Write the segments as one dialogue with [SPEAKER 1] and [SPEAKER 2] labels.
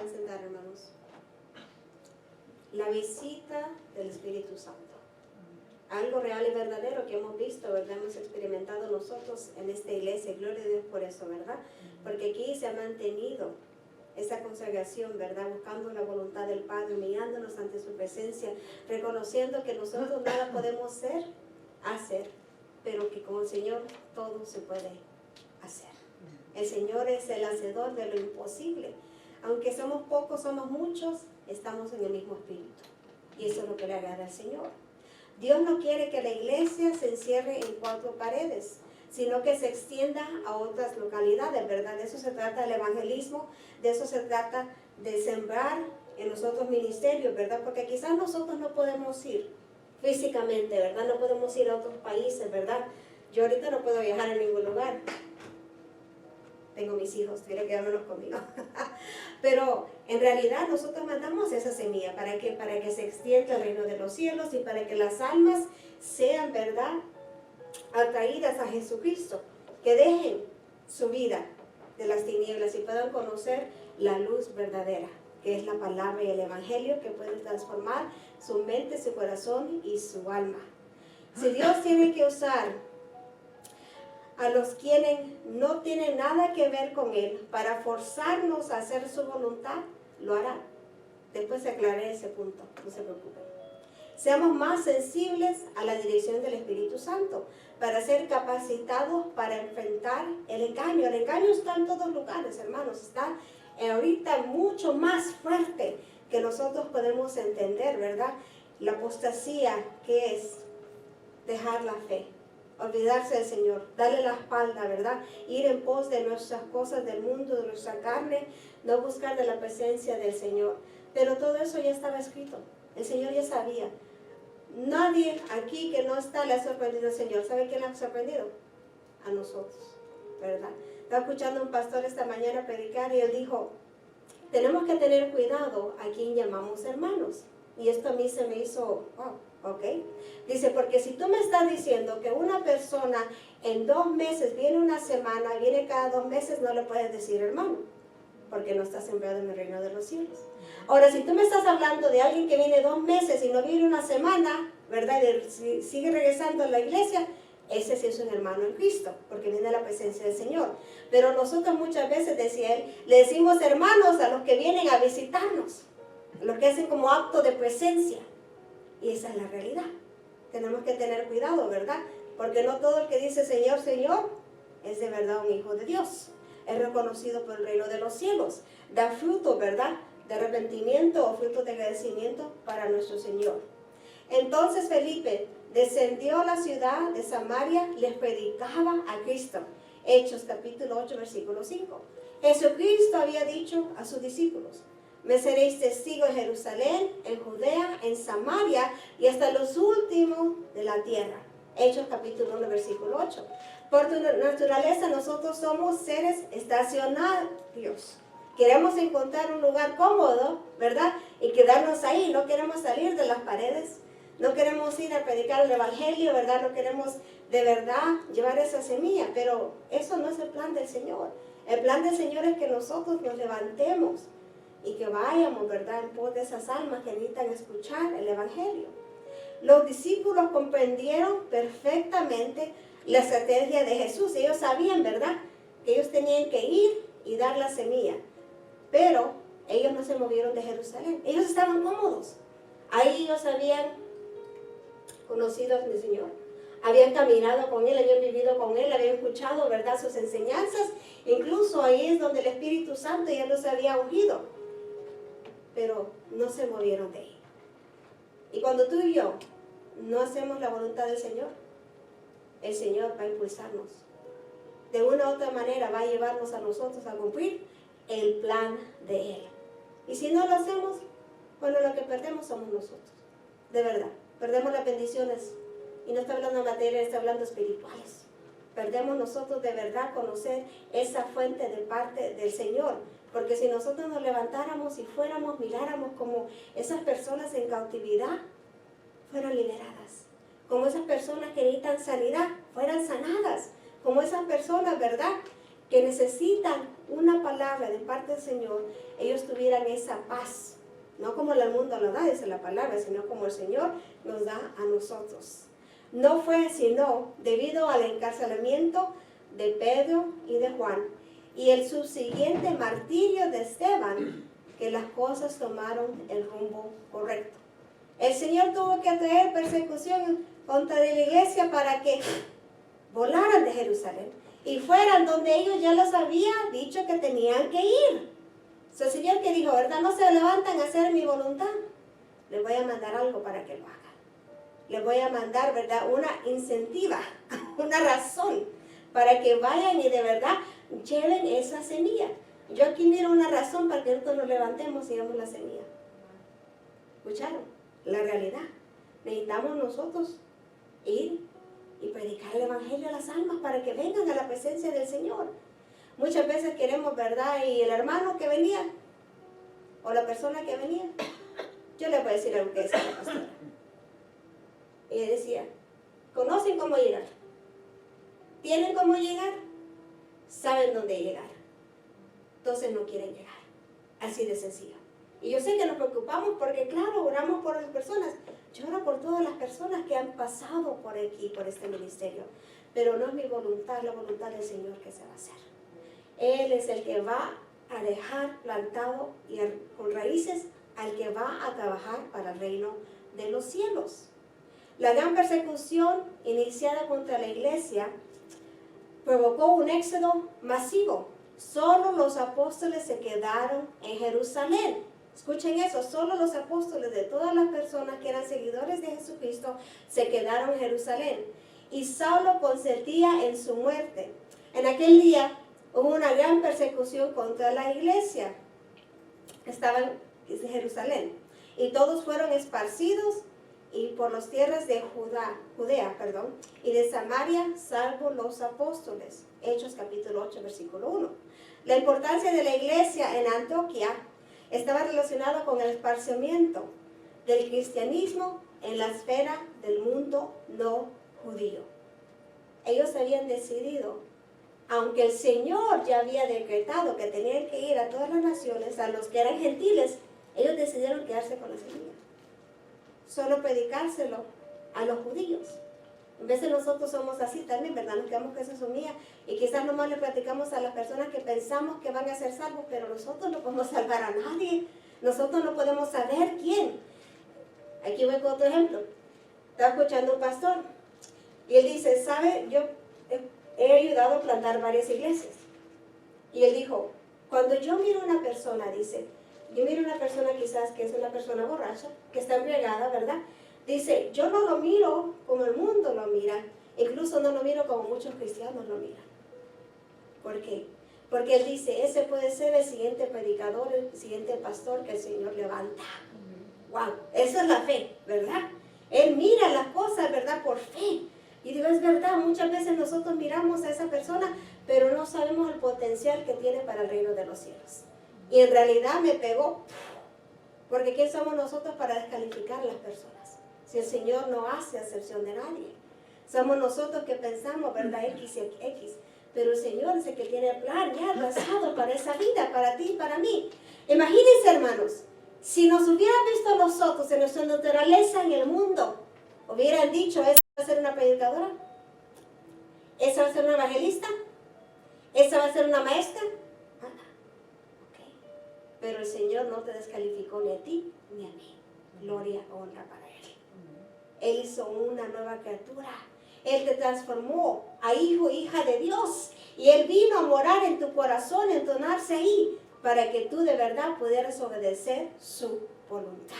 [SPEAKER 1] pueden sentar, hermanos. La visita del Espíritu Santo. Algo real y verdadero que hemos visto, ¿verdad? Hemos experimentado nosotros en esta iglesia. Gloria a Dios por eso, ¿verdad? Porque aquí se ha mantenido esa consagración, ¿verdad? Buscando la voluntad del Padre, humillándonos ante su presencia, reconociendo que nosotros nada podemos hacer, pero que con el Señor todo se puede hacer. El Señor es el hacedor de lo imposible. Aunque somos pocos, somos muchos, estamos en el mismo espíritu. Y eso es lo que le agrada al Señor. Dios no quiere que la iglesia se encierre en 4 paredes, sino que se extienda a otras localidades, ¿verdad? De eso se trata el evangelismo, de eso se trata de sembrar en los otros ministerios, ¿verdad? Porque quizás nosotros no podemos ir físicamente, ¿verdad? No podemos ir a otros países, ¿verdad? Yo ahorita no puedo viajar a ningún lugar. Tengo mis hijos, quiero quedármelos conmigo. Pero en realidad nosotros mandamos esa semilla para que se extienda el reino de los cielos y para que las almas sean, ¿verdad?, atraídas a Jesucristo, que dejen su vida de las tinieblas y puedan conocer la luz verdadera, que es la palabra y el evangelio, que puede transformar su mente, su corazón y su alma. Si Dios tiene que usar a los quienes no tienen nada que ver con Él para forzarnos a hacer su voluntad, lo hará. Después aclararé ese punto, no se preocupen. Seamos más sensibles a la dirección del Espíritu Santo para ser capacitados para enfrentar el engaño. El engaño está en todos lugares, hermanos. Está ahorita mucho más fuerte que nosotros podemos entender, ¿verdad? La apostasía, que es dejar la fe, olvidarse del Señor, darle la espalda, ¿verdad? Ir en pos de nuestras cosas del mundo, de nuestra carne, no buscar de la presencia del Señor. Pero todo eso ya estaba escrito. El Señor ya sabía. Nadie aquí que no está le ha sorprendido al Señor. ¿Sabe quién le ha sorprendido? A nosotros, ¿verdad? Estaba escuchando a un pastor esta mañana predicar y él dijo, tenemos que tener cuidado a quien llamamos hermanos. Y esto a mí se me hizo, ok. Dice, porque si tú me estás diciendo que una persona en 2 meses viene una semana, viene cada 2 meses, no le puedes decir hermano, porque no estás sembrado en el reino de los cielos. Ahora, si tú me estás hablando de alguien que viene 2 meses y no viene una semana, ¿verdad? Y sigue regresando a la iglesia, ese sí es un hermano en Cristo, porque viene a la presencia del Señor. Pero nosotros muchas veces, decía él, le decimos hermanos a los que vienen a visitarnos, los que hacen como acto de presencia. Y esa es la realidad. Tenemos que tener cuidado, ¿verdad? Porque no todo el que dice Señor, Señor, es de verdad un hijo de Dios. Es reconocido por el reino de los cielos. Da fruto, ¿verdad?, de arrepentimiento o fruto de agradecimiento para nuestro Señor. Entonces Felipe descendió a la ciudad de Samaria, les predicaba a Cristo. Hechos capítulo 8, versículo 5. Jesucristo había dicho a sus discípulos, me seréis testigos en Jerusalén, en Judea, en Samaria y hasta los últimos de la tierra. Hechos capítulo 1, versículo 8. Por tu naturaleza nosotros somos seres estacionarios. Queremos encontrar un lugar cómodo, ¿verdad? Y quedarnos ahí. No queremos salir de las paredes. No queremos ir a predicar el evangelio, ¿verdad? No queremos de verdad llevar esa semilla. Pero eso no es el plan del Señor. El plan del Señor es que nosotros nos levantemos y que vayamos, ¿verdad?, en pos de esas almas que necesitan escuchar el evangelio. Los discípulos comprendieron perfectamente la estrategia de Jesús. Ellos sabían, ¿verdad?, que ellos tenían que ir y dar la semilla. Pero ellos no se movieron de Jerusalén. Ellos estaban cómodos. Ahí ellos habían conocido a mi Señor. Habían caminado con Él, habían vivido con Él, habían escuchado, ¿verdad?, sus enseñanzas. Incluso ahí es donde el Espíritu Santo ya los había ungido. Pero no se movieron de ahí. Y cuando tú y yo no hacemos la voluntad del Señor, el Señor va a impulsarnos. De una u otra manera va a llevarnos a nosotros a cumplir el plan de Él. Y si no lo hacemos, bueno, lo que perdemos somos nosotros. De verdad, perdemos las bendiciones. Y no está hablando de materia, está hablando espirituales. Perdemos nosotros de verdad conocer esa fuente de parte del Señor. Porque si nosotros nos levantáramos y fuéramos, miráramos como esas personas en cautividad fueran liberadas. Como esas personas que necesitan sanidad fueran sanadas. Como esas personas, ¿verdad?, que necesitan una palabra de parte del Señor, ellos tuvieran esa paz. No como el mundo lo da, dice la palabra, sino como el Señor nos da a nosotros. No fue sino debido al encarcelamiento de Pedro y de Juan y el subsiguiente martirio de Esteban que las cosas tomaron el rumbo correcto. El Señor tuvo que traer persecución contra la iglesia para que volaran de Jerusalén y fueran donde ellos ya les había dicho que tenían que ir. El Señor que dijo, ¿verdad? No se levantan a hacer mi voluntad. Les voy a mandar algo para que lo hagan. Les voy a mandar, ¿verdad? Una incentiva, una razón para que vayan y de verdad lleven esa semilla. Yo aquí miro una razón para que nosotros nos levantemos y demos la semilla. ¿Escucharon? La realidad. Necesitamos nosotros ir y predicar el evangelio a las almas para que vengan a la presencia del Señor. Muchas veces queremos, ¿verdad? Y el hermano que venía, o la persona que venía, yo le voy a decir algo que decía la pastora. Ella decía, ¿conocen cómo llegar? ¿Tienen cómo llegar? ¿Saben dónde llegar? Entonces no quieren llegar. Así de sencillo. Y yo sé que nos preocupamos porque, claro, oramos por las personas. Yo oro por todas las personas que han pasado por aquí, por este ministerio. Pero no es mi voluntad, es la voluntad del Señor que se va a hacer. Él es el que va a dejar plantado y con raíces al que va a trabajar para el reino de los cielos. La gran persecución iniciada contra la iglesia provocó un éxodo masivo. Solo los apóstoles se quedaron en Jerusalén. Escuchen eso, solo los apóstoles de todas las personas que eran seguidores de Jesucristo se quedaron en Jerusalén. Y Saulo consentía en su muerte. En aquel día hubo una gran persecución contra la iglesia. Estaban en Jerusalén. Y todos fueron esparcidos y por las tierras de Judea, y de Samaria, salvo los apóstoles. Hechos capítulo 8, versículo 1. La importancia de la iglesia en Antioquía estaba relacionada con el esparcimiento del cristianismo en la esfera del mundo no judío. Ellos habían decidido, aunque el Señor ya había decretado que tenían que ir a todas las naciones, a los que eran gentiles, ellos decidieron quedarse con la semilla. Solo predicárselo a los judíos. En vez de nosotros somos así también, ¿verdad? Nos quedamos con esa semilla y quizás nomás le platicamos a las personas que pensamos que van a ser salvos, pero nosotros no podemos salvar a nadie. Nosotros no podemos saber quién. Aquí voy con otro ejemplo. Estaba escuchando un pastor y él dice, ¿sabe? Yo he ayudado a plantar varias iglesias. Y él dijo, cuando yo miro a una persona, dice, yo miro a una persona quizás que es una persona borracha, que está embriagada, ¿verdad? Dice, yo no lo miro como el mundo lo mira, incluso no lo miro como muchos cristianos lo miran. ¿Por qué? Porque él dice, ese puede ser el siguiente predicador, el siguiente pastor que el Señor levanta. ¡Wow! Eso es la fe, ¿verdad? Él mira las cosas, ¿verdad? Por fe. Y digo, es verdad, muchas veces nosotros miramos a esa persona, pero no sabemos el potencial que tiene para el reino de los cielos. Y en realidad me pegó, porque ¿quién somos nosotros para descalificar a las personas? Si el Señor no hace acepción de nadie. Somos nosotros que pensamos, ¿verdad? X y X. Pero el Señor es el que tiene el plan ya trazado para esa vida, para ti y para mí. Imagínense, hermanos, si nos hubieran visto nosotros en nuestra naturaleza en el mundo, hubieran dicho, ¿esa va a ser una predicadora? ¿Esa va a ser una evangelista? ¿Esa va a ser una maestra? Okay. Pero el Señor no te descalificó ni a ti ni a mí. Gloria, honra para Él. Él hizo una nueva criatura. Él te transformó a hijo, hija de Dios. Y Él vino a morar en tu corazón, entonarse ahí, para que tú de verdad pudieras obedecer su voluntad.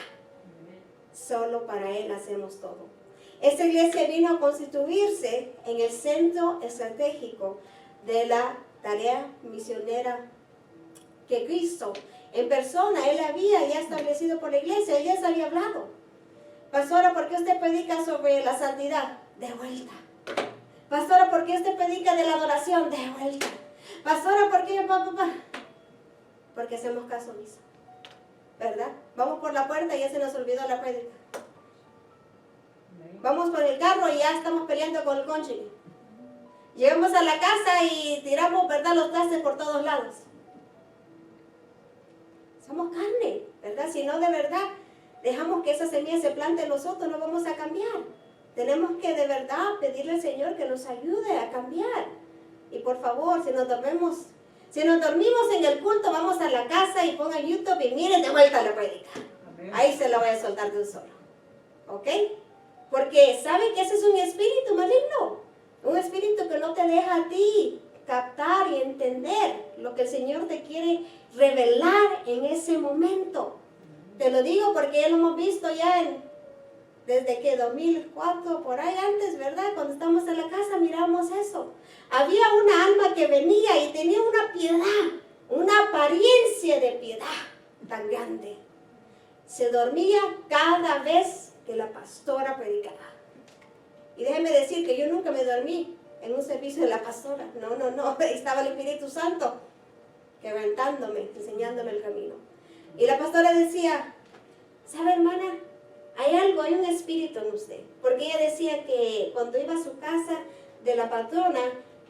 [SPEAKER 1] Solo para Él hacemos todo. Esta iglesia vino a constituirse en el centro estratégico de la tarea misionera que Cristo en persona, Él había ya establecido por la iglesia. Él ya se había hablado. Pastora, ¿por qué usted predica sobre la santidad? De vuelta. Pastora, ¿por qué usted predica de la adoración? De vuelta. Pastora, ¿por qué? Porque hacemos caso omiso, ¿verdad? Vamos por la puerta y ya se nos olvidó la prédica. Vamos por el carro y ya estamos peleando con el cónyuge. Llegamos a la casa y tiramos, ¿verdad?, los trastes por todos lados. Somos carne, ¿verdad? Si no de verdad dejamos que esa semilla se plante en nosotros, no vamos a cambiar. Tenemos que de verdad pedirle al Señor que nos ayude a cambiar. Y por favor, si nos dormimos en el culto, vamos a la casa y pongan YouTube y miren de vuelta la prédica. Ahí se la voy a soltar de un solo. ¿Ok? Porque saben que ese es un espíritu maligno. Un espíritu que no te deja a ti captar y entender lo que el Señor te quiere revelar en ese momento. Te lo digo porque ya lo hemos visto ya desde que 2004, por ahí antes, ¿verdad? Cuando estamos en la casa miramos eso. Había una alma que venía y tenía una piedad, una apariencia de piedad tan grande. Se dormía cada vez que la pastora predicaba. Y déjenme decir que yo nunca me dormí en un servicio de la pastora. No, estaba el Espíritu Santo quebrantándome, enseñándome el camino. Y la pastora decía, ¿sabe, hermana? Hay un espíritu en usted. Porque ella decía que cuando iba a su casa de la patrona,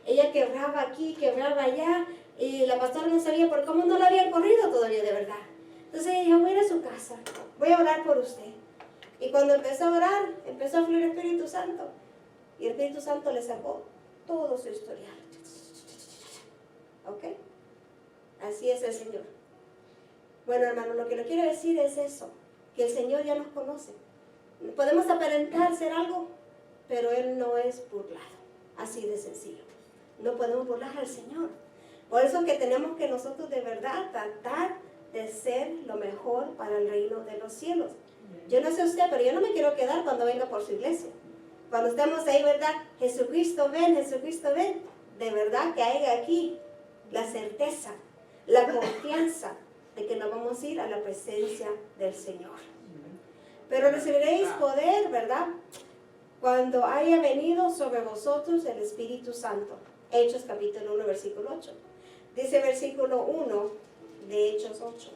[SPEAKER 1] ella quebraba aquí, quebraba allá, y la pastora no sabía por cómo no la habían corrido todavía de verdad. Entonces ella dijo, voy a ir a su casa, voy a orar por usted. Y cuando empezó a orar, empezó a fluir el Espíritu Santo. Y el Espíritu Santo le sacó todo su historial. ¿Ok? Así es el Señor. Bueno, hermano, lo que le quiero decir es eso, que el Señor ya nos conoce. Podemos aparentar ser algo, pero Él no es burlado. Así de sencillo. No podemos burlar al Señor. Por eso que tenemos que nosotros de verdad tratar de ser lo mejor para el reino de los cielos. Yo no sé usted, pero yo no me quiero quedar cuando venga por su iglesia. Cuando estemos ahí, ¿verdad? Jesucristo ven, de verdad que hay aquí la certeza, la confianza de que nos vamos a ir a la presencia del Señor. Pero recibiréis poder, ¿verdad? Cuando haya venido sobre vosotros el Espíritu Santo. Hechos capítulo 1, versículo 8. Dice versículo 1 de Hechos 8.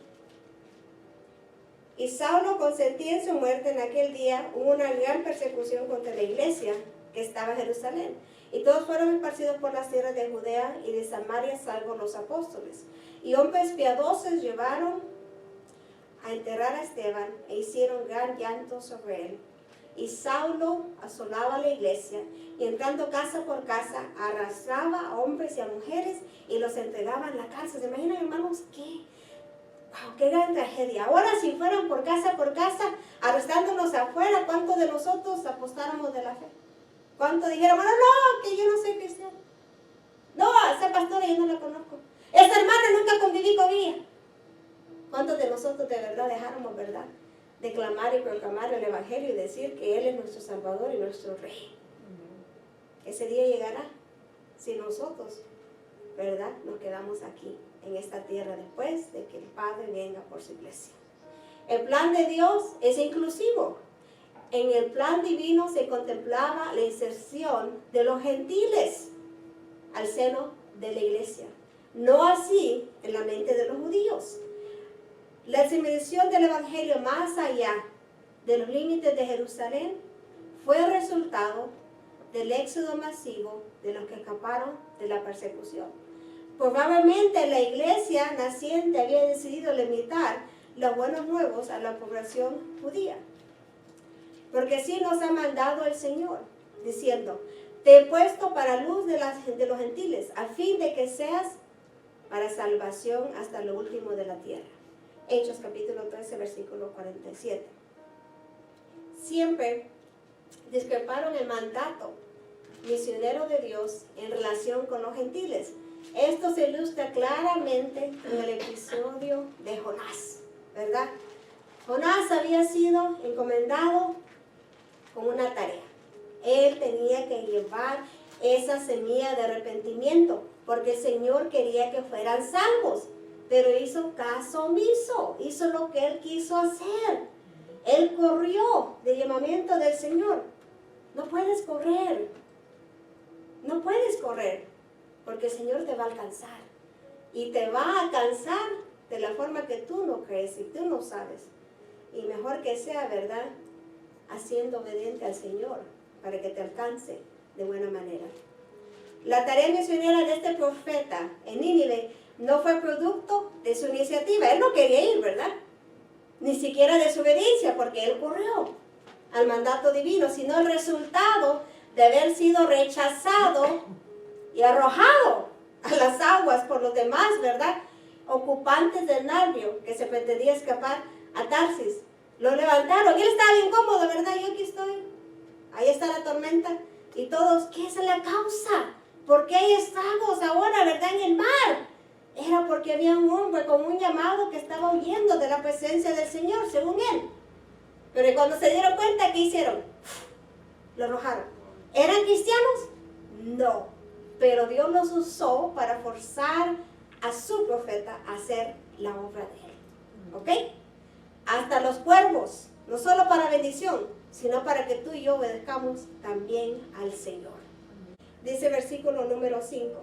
[SPEAKER 1] Y Saulo consentía en su muerte. En aquel día hubo una gran persecución contra la iglesia que estaba en Jerusalén. Y todos fueron esparcidos por las tierras de Judea y de Samaria, salvo los apóstoles. Y hombres piadosos llevaron a enterrar a Esteban e hicieron gran llanto sobre él. Y Saulo asolaba la iglesia y entrando casa por casa arrastraba a hombres y a mujeres y los entregaba en la cárcel. ¿Se imaginan, hermanos, qué gran tragedia? Ahora si fueran por casa arrestándonos afuera, ¿cuántos de nosotros apostáramos de la fe? ¿Cuántos dijéramos, no, que yo no soy cristiano? No, esa pastora yo no la conozco. Esa hermana nunca conviví con ella. ¿Cuántos de nosotros de verdad dejáramos, verdad, declamar y proclamar el Evangelio y decir que Él es nuestro Salvador y nuestro Rey? Ese día llegará si nosotros, ¿verdad?, nos quedamos aquí en esta tierra después de que el Padre venga por su iglesia. El plan de Dios es inclusivo. En el plan divino se contemplaba la inserción de los gentiles al seno de la iglesia. No así en la mente de los judíos. La disemanación del Evangelio más allá de los límites de Jerusalén fue el resultado del éxodo masivo de los que escaparon de la persecución. Probablemente la iglesia naciente había decidido limitar los buenos nuevos a la población judía. Porque así nos ha mandado el Señor, diciendo, te he puesto para luz de los gentiles, a fin de que seas para salvación hasta lo último de la tierra. Hechos capítulo 13, versículo 47. Siempre discreparon el mandato misionero de Dios en relación con los gentiles. Esto se ilustra claramente en el episodio de Jonás, ¿verdad? Jonás había sido encomendado con una tarea. Él tenía que llevar esa semilla de arrepentimiento, porque el Señor quería que fueran salvos, pero hizo caso omiso, hizo lo que él quiso hacer. Él corrió del llamamiento del Señor. No puedes correr, porque el Señor te va a alcanzar, y te va a alcanzar de la forma que tú no crees y tú no sabes. Y mejor que sea, ¿verdad?, haciendo obediente al Señor para que te alcance de buena manera. La tarea misionera de este profeta en Nínive no fue producto de su iniciativa. Él no quería ir, ¿verdad? Ni siquiera de su obediencia, porque él corrió al mandato divino, sino el resultado de haber sido rechazado y arrojado a las aguas por los demás, ¿verdad? Ocupantes del navío que se pretendía escapar a Tarsis. Lo levantaron, él estaba bien cómodo, ¿verdad? Yo aquí estoy, ahí está la tormenta, y todos, ¿qué es la causa? ¿Por qué estamos ahora, verdad, en el mar? Era porque había un hombre con un llamado que estaba huyendo de la presencia del Señor, según él. Pero cuando se dieron cuenta, ¿qué hicieron? Lo arrojaron. ¿Eran cristianos? No. Pero Dios los usó para forzar a su profeta a hacer la obra de él. ¿Ok? Hasta los cuervos, no solo para bendición, sino para que tú y yo obedezcamos también al Señor. Dice versículo número 5.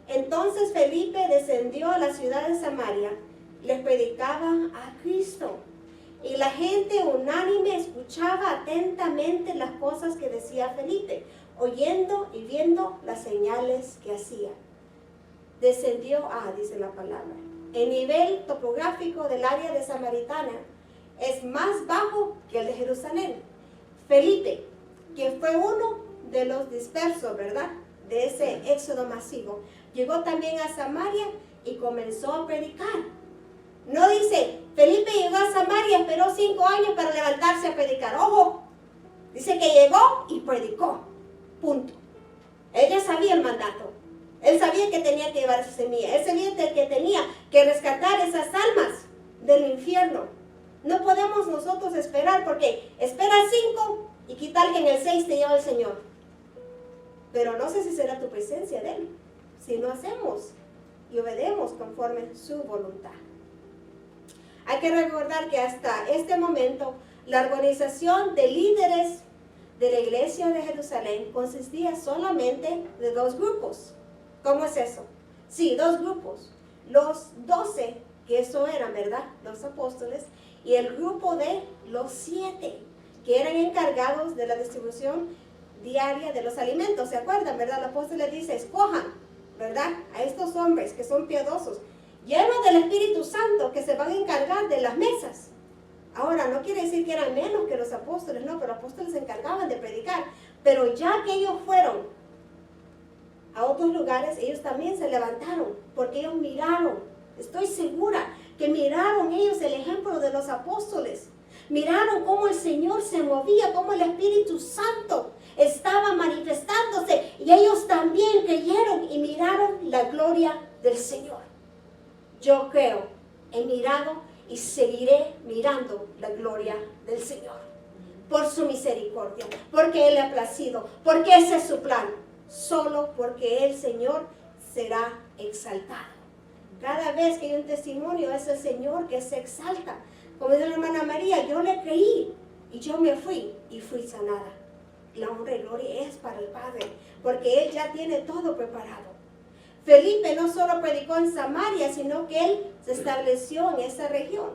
[SPEAKER 1] Entonces Felipe descendió a la ciudad de Samaria, les predicaba a Cristo. Y la gente unánime escuchaba atentamente las cosas que decía Felipe, oyendo y viendo las señales que hacía. Descendió dice la palabra. El nivel topográfico del área de Samaritana es más bajo que el de Jerusalén. Felipe, que fue uno de los dispersos, ¿verdad?, de ese éxodo masivo, llegó también a Samaria y comenzó a predicar. No dice, Felipe llegó a Samaria, esperó 5 años para levantarse a predicar. Ojo, dice que llegó y predicó. Punto. Él ya sabía el mandato. Él sabía que tenía que llevar esa semilla. Él sabía que tenía que rescatar esas almas del infierno. No podemos nosotros esperar, porque espera 5 y quitar que en el 6 te lleva el Señor. Pero no sé si será tu presencia de Él, si no hacemos y obedecemos conforme su voluntad. Hay que recordar que hasta este momento la organización de líderes de la iglesia de Jerusalén consistía solamente de 2 grupos. ¿Cómo es eso? Sí, 2 grupos. Los 12, que eso eran, ¿verdad?, los apóstoles, y el grupo de los 7, que eran encargados de la distribución diaria de los alimentos. ¿Se acuerdan, verdad? El apóstol les dice, escojan, ¿verdad?, a estos hombres que son piadosos, llenos del Espíritu Santo, que se van a encargar de las mesas. Ahora, no quiere decir que eran menos que los apóstoles, no, pero los apóstoles se encargaban de predicar. Pero ya que ellos fueron a otros lugares, ellos también se levantaron, porque ellos miraron, estoy segura, que miraron ellos el ejemplo de los apóstoles. Miraron cómo el Señor se movía, cómo el Espíritu Santo estaba manifestándose, y ellos también creyeron y miraron la gloria del Señor. Yo creo, he mirado y seguiré mirando la gloria del Señor, por su misericordia, porque Él le ha placido, porque ese es su plan, solo porque el Señor será exaltado. Cada vez que hay un testimonio es el Señor que se exalta. Como dice la hermana María, yo le creí y yo me fui y fui sanada. La honra y gloria es para el Padre, porque Él ya tiene todo preparado. Felipe no solo predicó en Samaria, sino que él se estableció en esa región.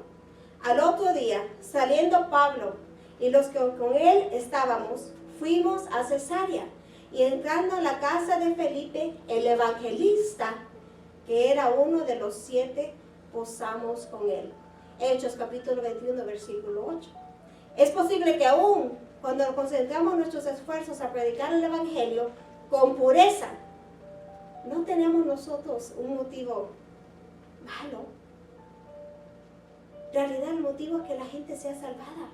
[SPEAKER 1] Al otro día, saliendo Pablo y los que con él estábamos, fuimos a Cesarea, y entrando en la casa de Felipe, el evangelista, que era uno de los 7, posamos con él. Hechos capítulo 21, versículo 8. Es posible que aún cuando concentramos nuestros esfuerzos a predicar el evangelio con pureza, no tenemos nosotros un motivo malo. En realidad el motivo es que la gente sea salvada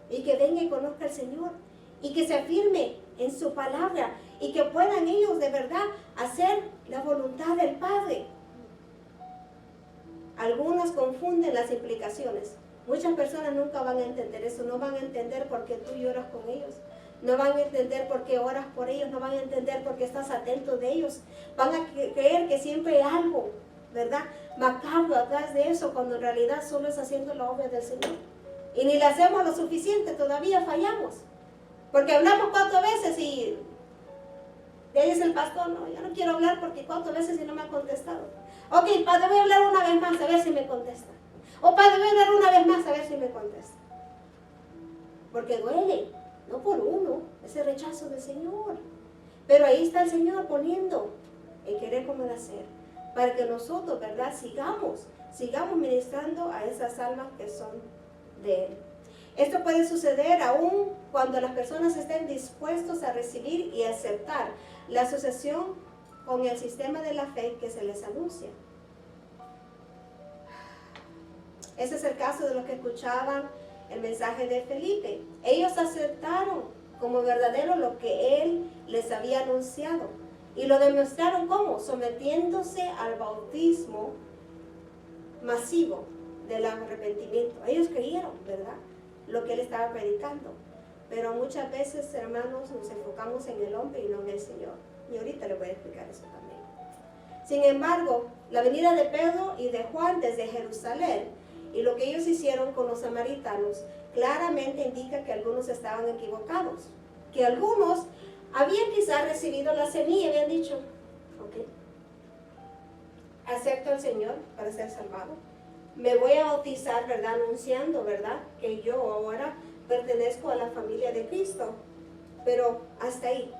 [SPEAKER 1] y que venga y conozca al Señor y que se afirme en su palabra y que puedan ellos de verdad hacer la voluntad del Padre. Algunos confunden las implicaciones. Muchas personas nunca van a entender eso, no van a entender por qué tú lloras con ellos. No van a entender por qué oras por ellos, no van a entender por qué estás atento de ellos. Van a creer que siempre hay algo, ¿verdad?, macabro atrás de eso, cuando en realidad solo es haciendo la obra del Señor. Y ni le hacemos lo suficiente, todavía fallamos. Porque hablamos 4 veces y le dice el pastor, no, yo no quiero hablar porque 4 veces y no me ha contestado. Ok, Padre, voy a hablar una vez más a ver si me contesta. O Padre, voy a hablar una vez más a ver si me contesta. Porque duele. No por uno, ese rechazo del Señor. Pero ahí está el Señor poniendo el querer como el hacer. para que nosotros, ¿verdad?, sigamos ministrando a esas almas que son de Él. Esto puede suceder aún cuando las personas estén dispuestos a recibir y aceptar la asociación con el sistema de la fe que se les anuncia. Ese es el caso de los que escuchaban el mensaje de Felipe. Ellos aceptaron como verdadero lo que él les había anunciado. Y lo demostraron ¿cómo? Sometiéndose al bautismo masivo del arrepentimiento. Ellos creyeron, ¿verdad?, lo que él estaba predicando. Pero muchas veces, hermanos, nos enfocamos en el hombre y no en el Señor. Y ahorita les voy a explicar eso también. Sin embargo, la venida de Pedro y de Juan desde Jerusalén y lo que ellos hicieron con los samaritanos claramente indica que algunos estaban equivocados. Que algunos habían quizás recibido la semilla y habían dicho, ok, acepto al Señor para ser salvado. Me voy a bautizar, ¿verdad?, anunciando, ¿verdad?, que yo ahora pertenezco a la familia de Cristo. Pero hasta ahí.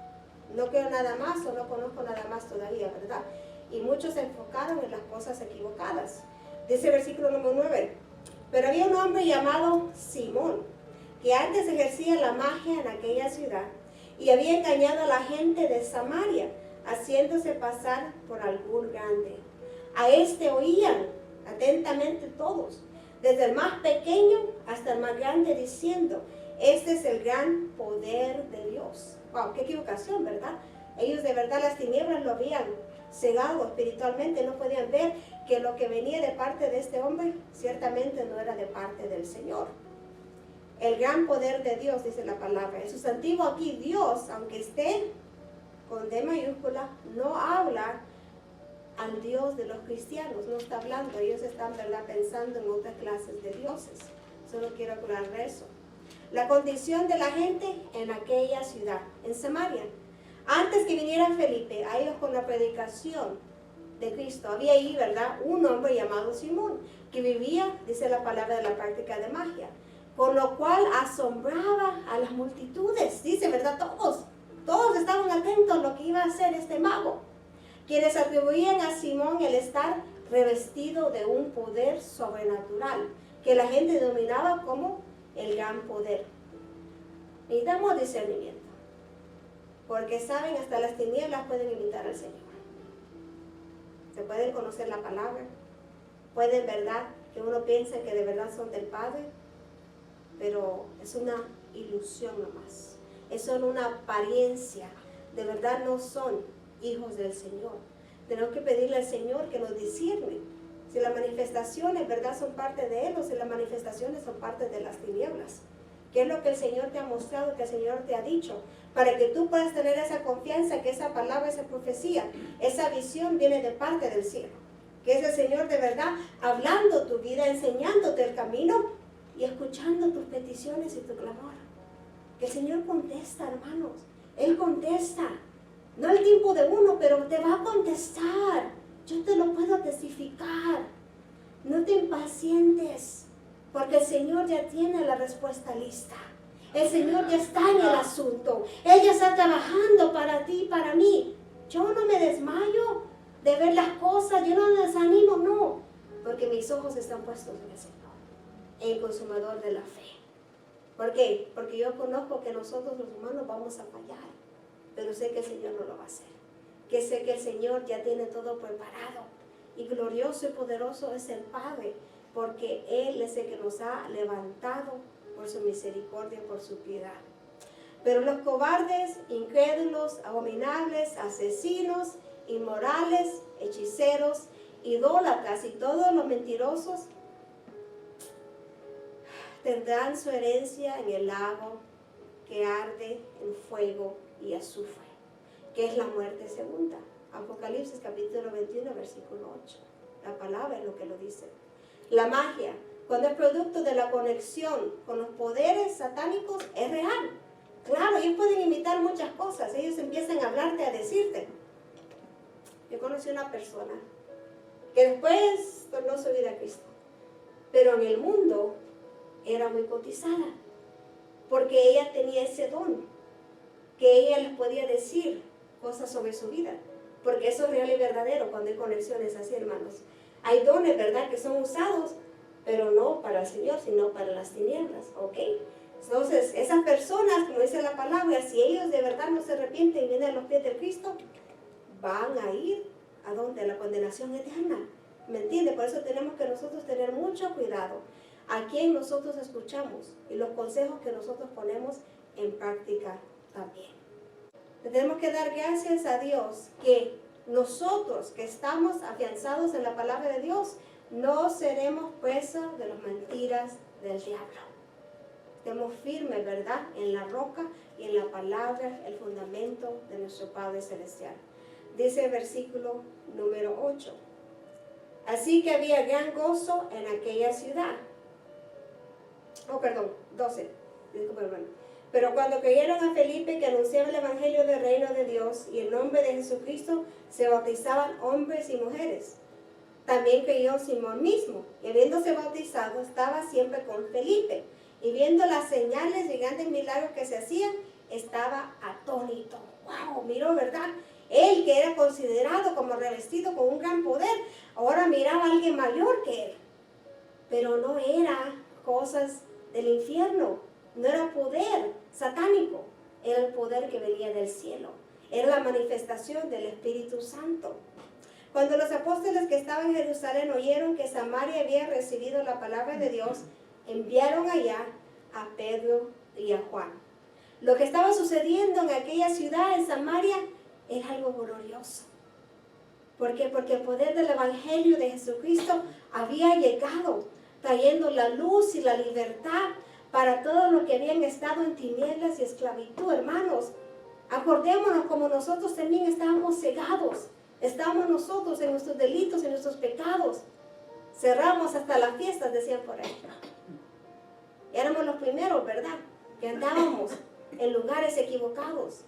[SPEAKER 1] No quiero nada más o no conozco nada más todavía, ¿verdad? Y muchos se enfocaron en las cosas equivocadas. Dice el versículo número 9. Pero había un hombre llamado Simón, que antes ejercía la magia en aquella ciudad y había engañado a la gente de Samaria, haciéndose pasar por algún grande. A este oían atentamente todos, desde el más pequeño hasta el más grande, diciendo, este es el gran poder de Dios. Wow, qué equivocación, ¿verdad? Ellos de verdad las tinieblas lo habían cegado espiritualmente, no podían ver que lo que venía de parte de este hombre ciertamente no era de parte del Señor. El gran poder de Dios, dice la palabra. El sustantivo aquí, Dios, aunque esté con D mayúscula, no habla al Dios de los cristianos, no está hablando. Ellos están, ¿verdad?, pensando en otras clases de dioses. Solo quiero aclarar eso. La condición de la gente en aquella ciudad, en Samaria. Antes que viniera Felipe, a ellos con la predicación de Cristo, había ahí, ¿verdad?, un hombre llamado Simón, que vivía, dice la palabra, de la práctica de magia, con lo cual asombraba a las multitudes. Dice, ¿verdad?, todos estaban atentos a lo que iba a hacer este mago, quienes atribuían a Simón el estar revestido de un poder sobrenatural, que la gente denominaba como el gran poder. Necesitamos discernimiento, porque saben, hasta las tinieblas pueden imitar al Señor. Se pueden conocer la palabra, pueden, ¿verdad?, que uno piensa que de verdad son del Padre, pero es una ilusión nomás, es solo una apariencia, de verdad no son hijos del Señor. Tenemos que pedirle al Señor que nos discierne si las manifestaciones, ¿verdad?, son parte de Él o si las manifestaciones son parte de las tinieblas. ¿Qué es lo que el Señor te ha mostrado, que el Señor te ha dicho? Para que tú puedas tener esa confianza que esa palabra, esa profecía, esa visión viene de parte del cielo. Que es el Señor de verdad hablando tu vida, enseñándote el camino y escuchando tus peticiones y tu clamor. Que el Señor contesta, hermanos. Él contesta. No el tiempo de uno, pero te va a contestar. Yo te lo puedo testificar. No te impacientes, porque el Señor ya tiene la respuesta lista. El Señor ya está en el asunto. Él ya está trabajando para ti y para mí. Yo no me desmayo de ver las cosas, yo no me desanimo, no. Porque mis ojos están puestos en el Señor, el consumador de la fe. ¿Por qué? Porque yo conozco que nosotros los humanos vamos a fallar, pero sé que el Señor no lo va a hacer. Que sé que el Señor ya tiene todo preparado. Y glorioso y poderoso es el Padre, porque Él es el que nos ha levantado por su misericordia, por su piedad. Pero los cobardes, incrédulos, abominables, asesinos, inmorales, hechiceros, idólatras y todos los mentirosos tendrán su herencia en el lago que arde en fuego y azufre, que es la muerte segunda. Apocalipsis capítulo 21, versículo 8. La palabra es lo que lo dice. La magia, cuando es producto de la conexión con los poderes satánicos, es real. Claro, ellos pueden imitar muchas cosas. Ellos empiezan a hablarte, a decirte. Yo conocí una persona que después tornó su vida a Cristo, pero en el mundo era muy cotizada, porque ella tenía ese don, que ella les podía decir cosas sobre su vida. porque eso es real y verdadero cuando hay conexiones así, hermanos. Hay dones, ¿verdad?, que son usados, pero no para el Señor, sino para las tinieblas, ¿ok? Entonces, esas personas, como dice la palabra, si ellos de verdad no se arrepienten y vienen a los pies de Cristo, van a ir a donde la condenación eterna. ¿Me entiende? Por eso tenemos que nosotros tener mucho cuidado a quién nosotros escuchamos y los consejos que nosotros ponemos en práctica también. Tenemos que dar gracias a Dios que nosotros que estamos afianzados en la palabra de Dios no seremos presos de las mentiras del diablo. Estemos firmes, ¿verdad?, en la roca y en la palabra, el fundamento de nuestro Padre Celestial. Dice el versículo número 8. Así que había gran gozo en aquella ciudad. 12. Disculpe, hermano. Pero cuando creyeron a Felipe que anunciaba el evangelio del reino de Dios y el nombre de Jesucristo, se bautizaban hombres y mujeres. También creyó Simón mismo, y habiéndose bautizado, estaba siempre con Felipe. Y viendo las señales y grandes milagros que se hacían, estaba atónito. ¡Wow! Miró, ¿verdad? Él que era considerado como revestido con un gran poder, ahora miraba a alguien mayor que él. Pero no era cosas del infierno, no era poder satánico, era el poder que venía del cielo. Era la manifestación del Espíritu Santo. Cuando los apóstoles que estaban en Jerusalén oyeron que Samaria había recibido la palabra de Dios, enviaron allá a Pedro y a Juan. Lo que estaba sucediendo en aquella ciudad, en Samaria, era algo glorioso. ¿Por qué? Porque el poder del Evangelio de Jesucristo había llegado, trayendo la luz y la libertad para todos los que habían estado en tinieblas y esclavitud, hermanos. Acordémonos como nosotros también estábamos cegados. Estábamos nosotros en nuestros delitos, en nuestros pecados. Cerramos hasta las fiestas, decían por ahí. Éramos los primeros, ¿verdad?, que andábamos en lugares equivocados.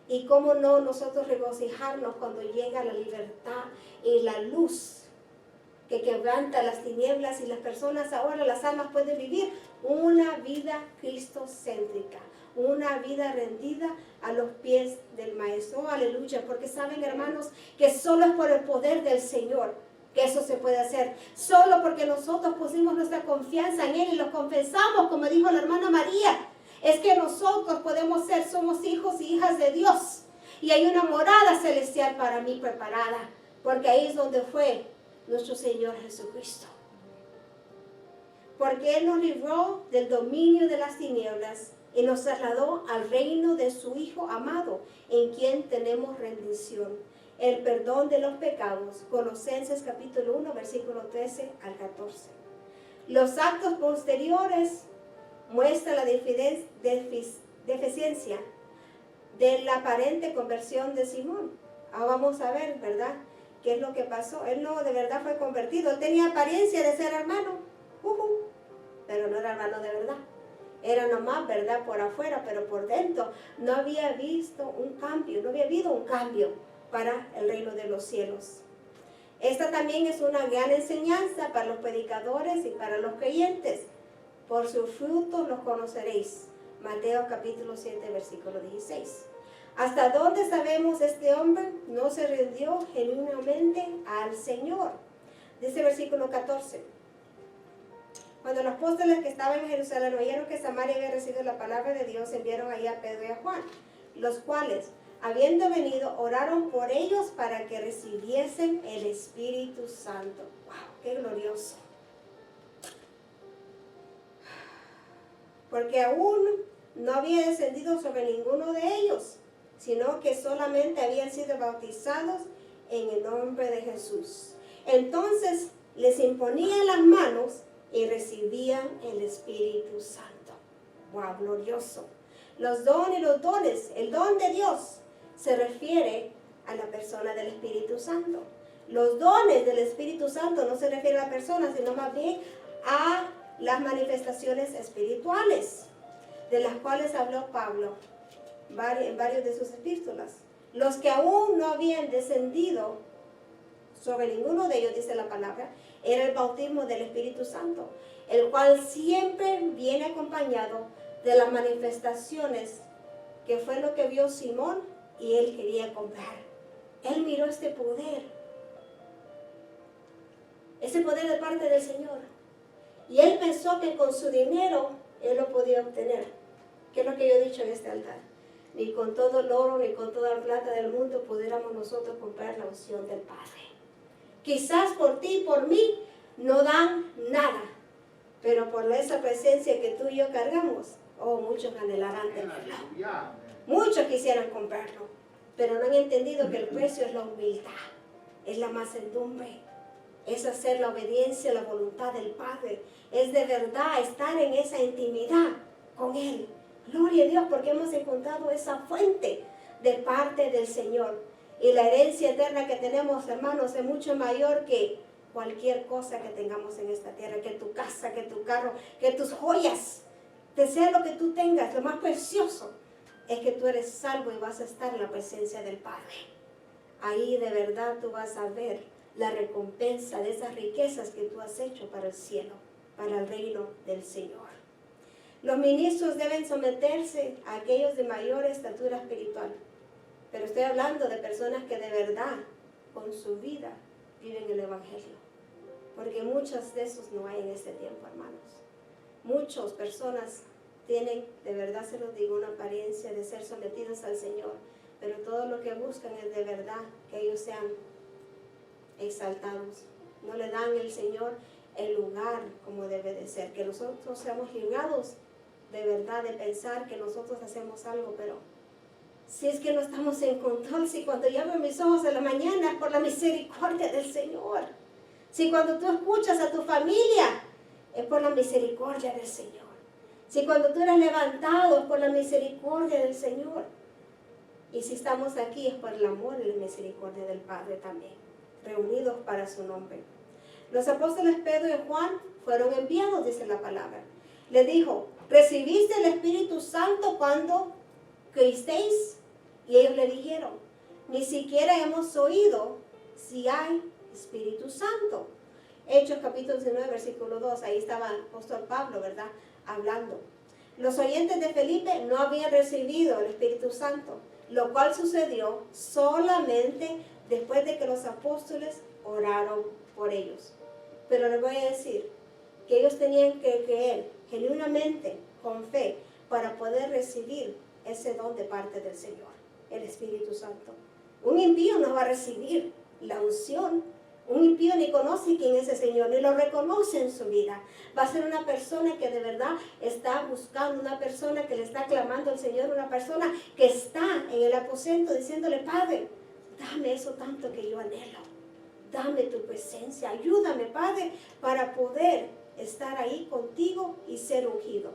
[SPEAKER 1] Y cómo no nosotros regocijarnos cuando llega la libertad y la luz que quebranta las tinieblas, y las personas ahora, las almas, pueden vivir una vida cristocéntrica, una vida rendida a los pies del Maestro. Oh, aleluya, porque saben, hermanos, que solo es por el poder del Señor que eso se puede hacer. Solo porque nosotros pusimos nuestra confianza en Él y lo confesamos, como dijo la hermana María, es que nosotros podemos ser, somos hijos y hijas de Dios. Y hay una morada celestial para mí preparada, porque ahí es donde fue nuestro Señor Jesucristo. Porque Él nos libró del dominio de las tinieblas y nos trasladó al reino de su Hijo amado, en quien tenemos rendición, el perdón de los pecados. Colosenses capítulo 1, versículo 13 al 14. Los actos posteriores muestran la deficiencia de la aparente conversión de Simón. Ahora vamos a ver, ¿verdad?, qué es lo que pasó. Él no de verdad fue convertido. Él tenía apariencia de ser hermano, pero no era hermano de verdad. Era nomás, ¿verdad?, por afuera, pero por dentro no había visto un cambio, no había habido un cambio para el reino de los cielos. Esta también es una gran enseñanza para los predicadores y para los creyentes. Por sus frutos los conoceréis. Mateo capítulo 7, versículo 16. ¿Hasta dónde sabemos este hombre no se rindió genuinamente al Señor? Dice el versículo 14. Cuando los apóstoles que estaban en Jerusalén oyeron que Samaria había recibido la palabra de Dios, enviaron ahí a Pedro y a Juan, los cuales, habiendo venido, oraron por ellos para que recibiesen el Espíritu Santo. ¡Wow! ¡Qué glorioso! Porque aún no había descendido sobre ninguno de ellos, sino que solamente habían sido bautizados en el nombre de Jesús. Entonces les imponían las manos y recibían el Espíritu Santo. ¡Wow! Glorioso. Los dones, el don de Dios se refiere a la persona del Espíritu Santo. Los dones del Espíritu Santo no se refieren a la persona, sino más bien a las manifestaciones espirituales, de las cuales habló Pablo en varios de sus epístolas. Los que aún no habían descendido sobre ninguno de ellos, dice la palabra, era el bautismo del Espíritu Santo, el cual siempre viene acompañado de las manifestaciones, que fue lo que vio Simón y él quería comprar. Él miró este poder de parte del Señor. Y él pensó que con su dinero él lo podía obtener. ¿Qué es lo que yo he dicho en este altar? Ni con todo el oro, ni con toda la plata del mundo pudiéramos nosotros comprar la unción del Padre. Quizás por ti y por mí no dan nada, pero por esa presencia que tú y yo cargamos, oh, muchos anhelarán tenerlo. Muchos quisieran comprarlo, pero no han entendido que el precio es la humildad, es la mansedumbre, es hacer la obediencia a la voluntad del Padre, es de verdad estar en esa intimidad con Él. Gloria a Dios, porque hemos encontrado esa fuente de parte del Señor. Y la herencia eterna que tenemos, hermanos, es mucho mayor que cualquier cosa que tengamos en esta tierra, que tu casa, que tu carro, que tus joyas, que sea lo que tú tengas. Lo más precioso es que tú eres salvo y vas a estar en la presencia del Padre. Ahí de verdad tú vas a ver la recompensa de esas riquezas que tú has hecho para el cielo, para el reino del Señor. Los ministros deben someterse a aquellos de mayor estatura espiritual. Pero estoy hablando de personas que de verdad, con su vida, viven el Evangelio. Porque muchos de esos no hay en este tiempo, hermanos. Muchas personas tienen, de verdad se los digo, una apariencia de ser sometidos al Señor. Pero todo lo que buscan es de verdad que ellos sean exaltados. No le dan al Señor el lugar como debe de ser. Que nosotros seamos librados de verdad de pensar que nosotros hacemos algo, pero si es que no estamos en control, si cuando yo abro mis ojos en la mañana es por la misericordia del Señor, si cuando tú escuchas a tu familia es por la misericordia del Señor, si cuando tú eres levantado es por la misericordia del Señor, y si estamos aquí es por el amor y la misericordia del Padre también, reunidos para su nombre. Los apóstoles Pedro y Juan fueron enviados, dice la palabra. Les dijo, ¿recibiste el Espíritu Santo cuando creísteis? Y ellos le dijeron, ni siquiera hemos oído si hay Espíritu Santo. Hechos capítulo 19, versículo 2, ahí estaba el apóstol Pablo, ¿verdad? Hablando. Los oyentes de Felipe no habían recibido el Espíritu Santo, lo cual sucedió solamente después de que los apóstoles oraron por ellos. Pero les voy a decir que ellos tenían que creer genuinamente, con fe, para poder recibir ese don de parte del Señor, el Espíritu Santo. Un impío no va a recibir la unción. Un impío ni conoce quién es el Señor, ni lo reconoce en su vida. Va a ser una persona que de verdad está buscando, una persona que le está clamando al Señor, una persona que está en el aposento diciéndole, Padre, dame eso tanto que yo anhelo. Dame tu presencia, ayúdame, Padre, para poder estar ahí contigo y ser ungido.